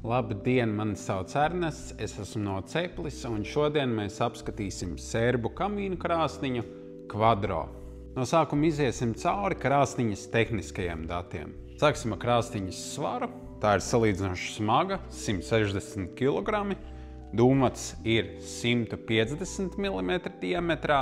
Labdien, mani sauc Ernests, es esmu no Ceplis, un šodien mēs apskatīsim sērbu kamīnu krāsniņu Quadro. No sākuma iziesim cauri krāsniņas tehniskajiem datiem. Sāksim ar krāsniņas svaru. Tā ir salīdzinoši smaga, 160 kg. Dūmats ir 150 mm diametrā.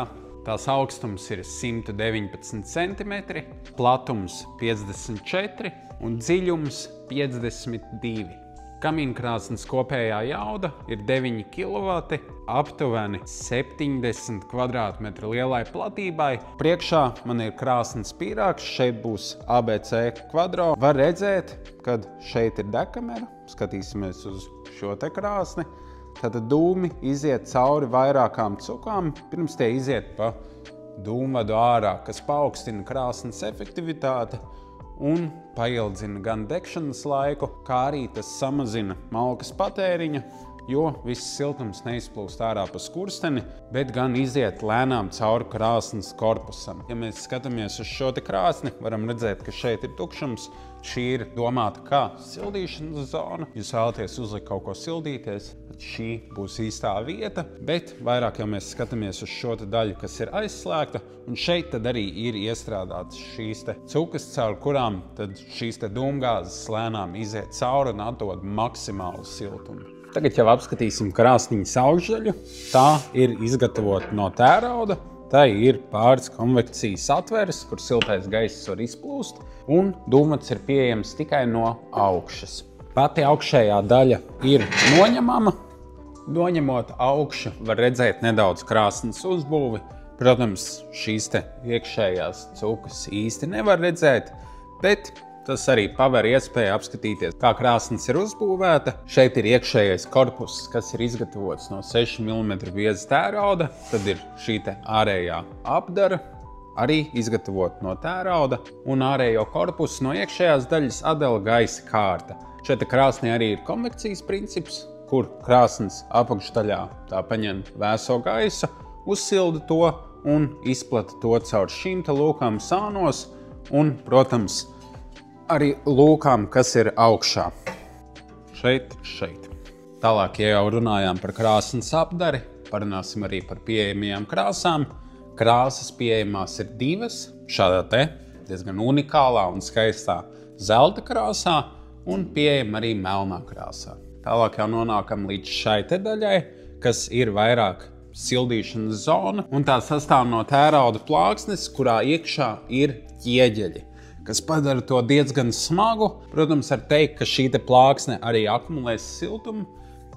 Tās augstums ir 119 cm, platums 54 un dziļums 52. Kamīnkrāsnes kopējā jauda ir 9 kW, aptuveni 70 kvadrātmetru lielai platībai. Priekšā man ir krāsnes pīrāgs, šeit būs ABC Quadro. Var redzēt, kad šeit ir dekamera, skatīsimies uz šo te krāsni. Tātad dūmi iziet cauri vairākām cukām, pirms tie iziet pa dūmvadu ārā, kas paaugstina krāsnes efektivitāti un paildzina gan degšanas laiku, kā arī tas samazina malkas patēriņu, jo viss siltums neizplūst ārā pa skursteni, bet gan iziet lēnām cauri krāsnes korpusam. Ja mēs skatāmies uz šo te krāsni, varam redzēt, ka šeit ir tukšums. Šī ir domāta kā sildīšanas zona. Jūs vēlaties uzlikt kaut ko sildīties, tad šī būs īstā vieta, bet vairāk jau mēs skatāmies uz šo te daļu, kas ir aizslēgta, un šeit tad arī ir iestrādātas šīs te cukas, caur kurām tad šīs te dūmgāzes lēnām iziet cauri un atdod maksimālu siltumu. Tagad jau apskatīsim krāsniņas augšdaļu. Tā ir izgatavota no tērauda. Tā ir pāris konvekcijas atveres, kur siltais gaiss var izplūst, un dūmats ir pieejams tikai no augšas. Pati augšējā daļa ir noņemama. Noņemot augšu, var redzēt nedaudz krāsnes uzbūvi. Protams, šīs te iekšējās cukas īsti nevar redzēt, bet tas arī paver iespēju apskatīties, kā krāsnes ir uzbūvēta. Šeit ir iekšējais korpus, kas ir izgatavots no 6 mm bieza tērauda. Tad ir šī te ārējā apdara, arī izgatavota no tērauda, un ārējo korpusu no iekšējās daļas atdala gaisa kārta. Šeit krāsnī arī ir konvekcijas princips, kur krāsnes apakšdaļā tā paņem vēso gaisu, uzsilda to un izplata to caur šīm te lūkām sānos un, protams, arī lūkām, kas ir augšā. Šeit. Tālāk, ja jau runājām par krāsnes apdari, parunāsim arī par pieejamajām krāsām. Krāsas pieejamās ir divas, šādā te diezgan unikālā un skaistā zelta krāsā un pieejama arī melnā krāsā. Tālāk jau nonākam līdz šai te daļai, kas ir vairāk sildīšanas zona, un tā sastāv no tērauda plāksnes, kurā iekšā ir ķieģeļi, kas padara to diezgan smagu. Protams, var teikt, ka šī te plāksne arī akumulēs siltumu,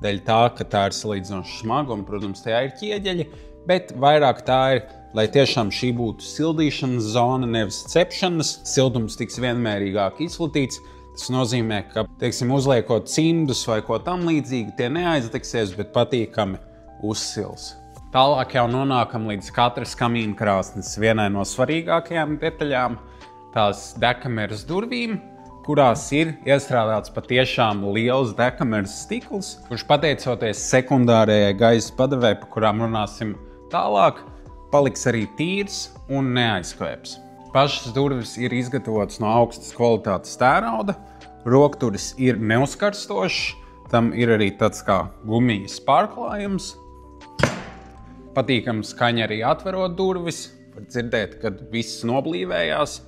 dēļ tā, ka tā ir salīdzinoši smaga un, protams, tajā ir ķieģeļi, bet vairāk tā ir, lai tiešām šī būtu sildīšanas zona, nevis cepšanas. Siltums tiks vienmērīgāk izplatīts. Tas nozīmē, ka, teiksim, uzliekot cimdus vai ko tam līdzīgi, tie neaizdegsies, bet patīkami uzsils. Tālāk jau nonākam līdz katras kamīnkrāsnes vienai no svarīgākajām detaļām. Tās dekameras durvīm, kurās ir iestrādāts patiešām liels dekameras stikls, kurš pateicoties sekundārajai gaisa padevei, pa kurām runāsim tālāk, paliks arī tīrs un neaizkvēps. Pašas durvis ir izgatavotas no augstas kvalitātes tērauda, rokturis ir neuzkarstošs, tam ir arī tāds kā gumijas pārklājums. Patīkam skaņa arī atverot durvis, var dzirdēt, kad viss noblīvējās.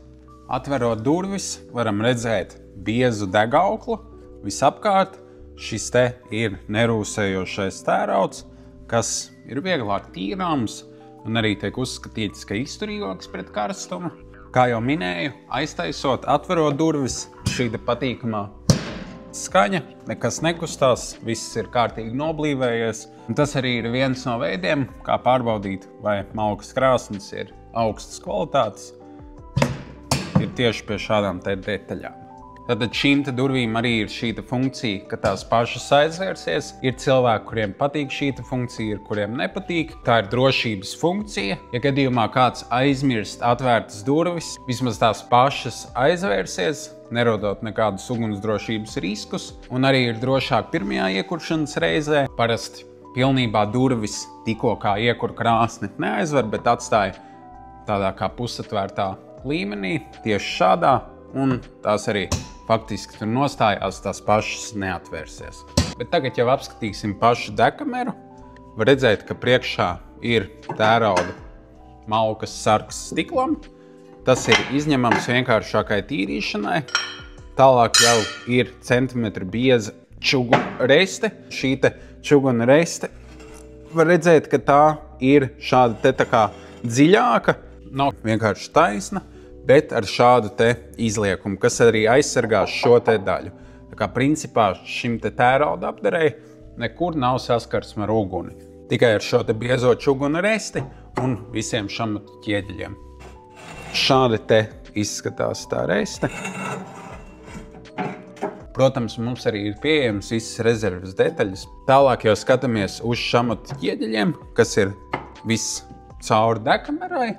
Atverot durvis, varam redzēt biezu degauklu visapkārt. Šis te ir nerūsējošais tērauds, kas ir vieglāk tīrāms un arī tiek uzskatīts, ka izturīgāks pret karstumu. Kā jau minēju, aiztaisot, atverot durvis, šī te patīkamā skaņa, nekas nekustās, viss ir kārtīgi noblīvējies. Un tas arī ir viens no veidiem, kā pārbaudīt, vai malkas krāsnes ir augstas kvalitātes. Ir tieši pie šādām te detaļām. Tātad šīm te durvīm arī ir šī te funkcija, ka tās pašas aizvērsies. Ir cilvēki, kuriem patīk šī te funkcija, ir kuriem nepatīk. Tā ir drošības funkcija. Ja gadījumā kāds aizmirst atvērtas durvis, vismaz tās pašas aizvērsies, nerodot nekādus ugunsdrošības riskus, un arī ir drošāk pirmajā iekuršanas reizē. Parasti pilnībā durvis tikko kā iekur krāsni neaizver, bet atstāja tādā kā pusatvērtā līmenī, tieši šādā, un tās arī faktiski tur nostājās, tās pašas neatvērsies. Bet tagad jau apskatīsim pašu dekameru. Var redzēt, ka priekšā ir tērauda malkas sargs stiklam. Tas ir izņemams vienkāršākai tīrīšanai. Tālāk jau ir centimetru bieza čuguna reste. Šī te čuguna reste var redzēt, ka tā ir šāda te tā kā dziļāka, nav vienkārši taisna, bet ar šādu te izliekumu, kas arī aizsargās šo te daļu. Tā kā principā šim te tērauda apdarei nekur nav saskarsme ar uguni. Tikai ar šo te biezo čuguna resti un visiem šamatu ķieģeļiem. Šādi te izskatās tā reste. Protams, mums arī ir pieejams visas rezerves detaļas. Tālāk jau skatāmies uz šamatu ķieģeļiem, kas ir viss cauri dekamerai.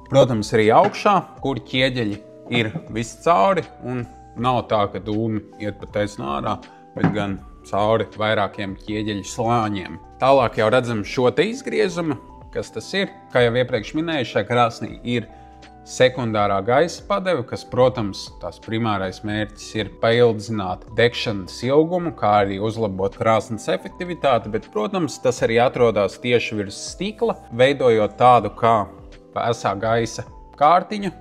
Protams, arī augšā, kur ķieģeļi ir viss cauri un nav tā, ka dūmi iet pa taisnu ārā, bet gan cauri vairākiem ķieģeļu slāņiem. Tālāk jau redzam šo te izgriezumu, kas tas ir. Kā jau iepriekš minēju, šai krāsnī ir sekundārā gaisa padeve, kas, protams, tās primārais mērķis ir paildzināt degšanas ilgumu, kā arī uzlabot krāsnes efektivitāti, bet, protams, tas arī atrodas tieši virs stikla, veidojot tādu kā vēsā gaisa kārtiņu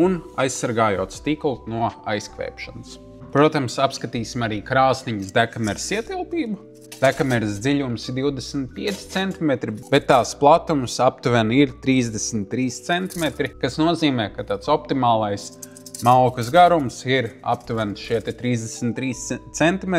un aizsargājot stiklu no aizkvēpšanas. Protams, apskatīsim arī krāsniņas dekameras ietilpību. Dekameras dziļums ir 25 cm, bet tās platums aptuveni ir 33 cm, kas nozīmē, ka tāds optimālais malkas garums ir aptuveni šie 33 cm,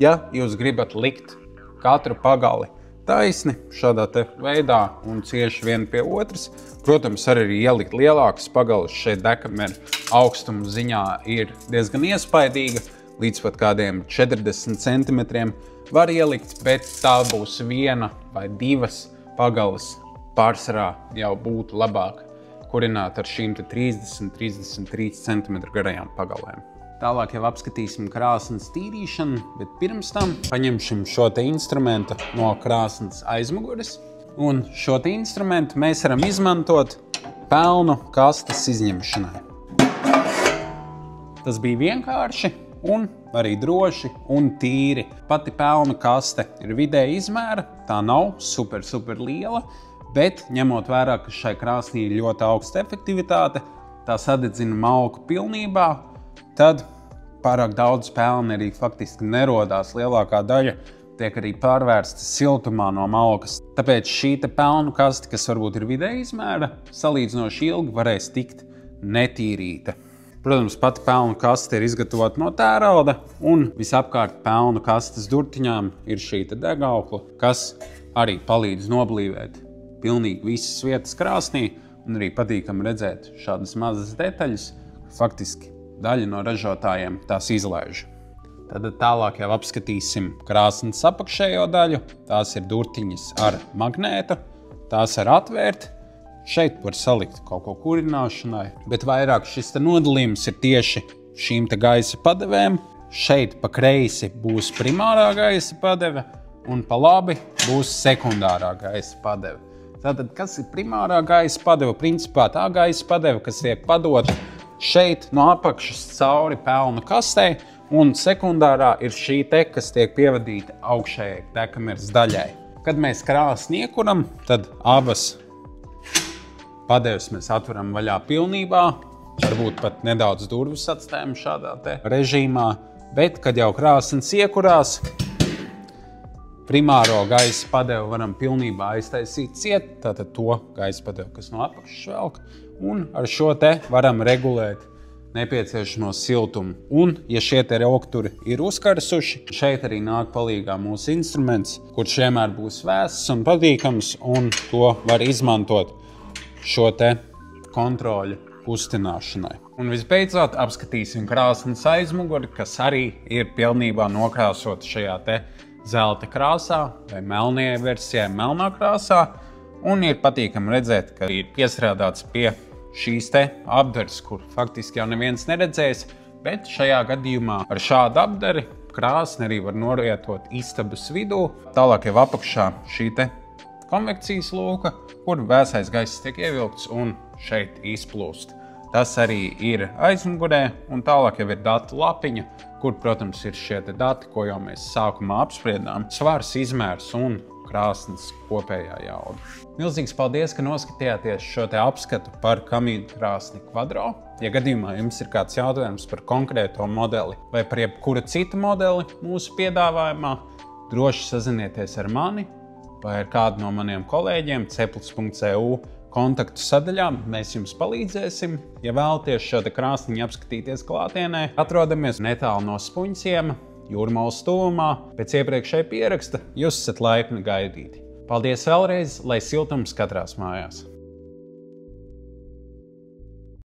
ja jūs gribat likt katru pagali taisni šādā te veidā un cieši vien pie otras. Protams, arī ielikt lielākas pagalas šeit dekamera augstuma ziņā ir diezgan iespaidīga, līdz pat kādiem 40 cm var ielikt, bet tā būs viena vai divas pagalas. Pārsvarā jau būtu labāk kurināt ar šīm 30-33 cm garajām pagalēm. Tālāk jau apskatīsim krāsnes tīrīšanu, bet pirms tam paņemsim šo te instrumentu no krāsnes aizmugures. Un šo te instrumentu mēs varam izmantot pelnu kastes izņemšanai. Tas bija vienkārši un arī droši un tīri. Pati pelnu kaste ir vidēja izmēra, tā nav super liela, bet ņemot vērā, ka šai krāsnī ir ļoti augsta efektivitāte, tā sadedzina malku pilnībā, tad pārāk daudz pelni arī faktiski nerodās. Lielākā daļa tiek arī pārvērsta siltumā no malkas. Tāpēc šī te pelnu kaste, kas varbūt ir vidēja izmēra, salīdzinoši ilgi varēs tikt netīrīta. Protams, pati pelnu kaste ir izgatavota no tērauda, un visapkārt pelnu kastes durtiņām ir šī te degaukla, kas arī palīdz noblīvēt pilnīgi visas vietas krāsnī, un arī patīkam redzēt šādas mazas detaļas. Faktiski daļa no ražotājiem tās izlaiž. Tad tālāk jau apskatīsim krāsnes apakšējo daļu. Tās ir durtiņas ar magnētu, tās var atvērt. Šeit var salikt kaut ko kurināšanai, bet vairāk šis te nodalījums ir tieši šīm te gaisa padevēm. Šeit pa kreisi būs primārā gaisa padeve, un pa labi būs sekundārā gaisa padeve. Tātad, kas ir primārā gaisa padeve? Principā tā gaisa padeve, kas tiek padota šeit no apakšas cauri pelnu kastei, un sekundārā ir šī te, kas tiek pievadīta augšējai dekameras daļai. Kad mēs krāsni iekuram, tad abas padeves mēs atveram vaļā pilnībā, varbūt pat nedaudz durvis atstājam šādā te režīmā, bet, kad jau krāsnes iekurās, primāro gaisa padevu varam pilnībā aiztaisīt ciet, tātad to gaisa padevu, kas no apakšas velk, un ar šo te varam regulēt nepieciešamo siltumu. Un, ja šie te rokturi ir uzkarsuši, šeit arī nāk palīgā mūsu instruments, kurš vienmēr būs vēss un patīkams, un to var izmantot šo te kontroļu kustināšanai. Un visbeidzot apskatīsim krāsnes aizmuguri, kas arī ir pilnībā nokrāsot šajā te zelta krāsā vai melnajai versijai melnā krāsā. Un ir patīkami redzēt, ka ir piestrādāts pie šīs te apdares, kur faktiski jau neviens neredzēs, bet šajā gadījumā ar šādu apdari krāsni arī var norietot istabas vidū. Tālāk jau apakšā šī te konvekcijas lūka, kur vēsais gaiss tiek ievilkts un šeit izplūst. Tas arī ir aizmugurē, un tālāk jau ir datu lapiņa, kur, protams, ir šie dati, ko jau mēs sākumā apspriedām. Svars, izmērs un krāsnes kopējā jauda. Milzīgs paldies, ka noskatījāties šo apskatu par kamīnu krāsni Quadro. Ja gadījumā jums ir kāds jautājums par konkrēto modeli vai par jebkuru citu modeli mūsu piedāvājumā, droši sazinieties ar mani vai ar kādu no maniem kolēģiem ceplis.eu kontaktu sadaļā. Mēs jums palīdzēsim. Ja vēlaties šo krāsniņu apskatīties klātienē, atrodamies netālu no Spunķiem, Jūrmalas tuvumā. Pēc iepriekšēja pieraksta jūs esat laipni gaidīti. Paldies vēlreiz, lai siltums katrās mājās!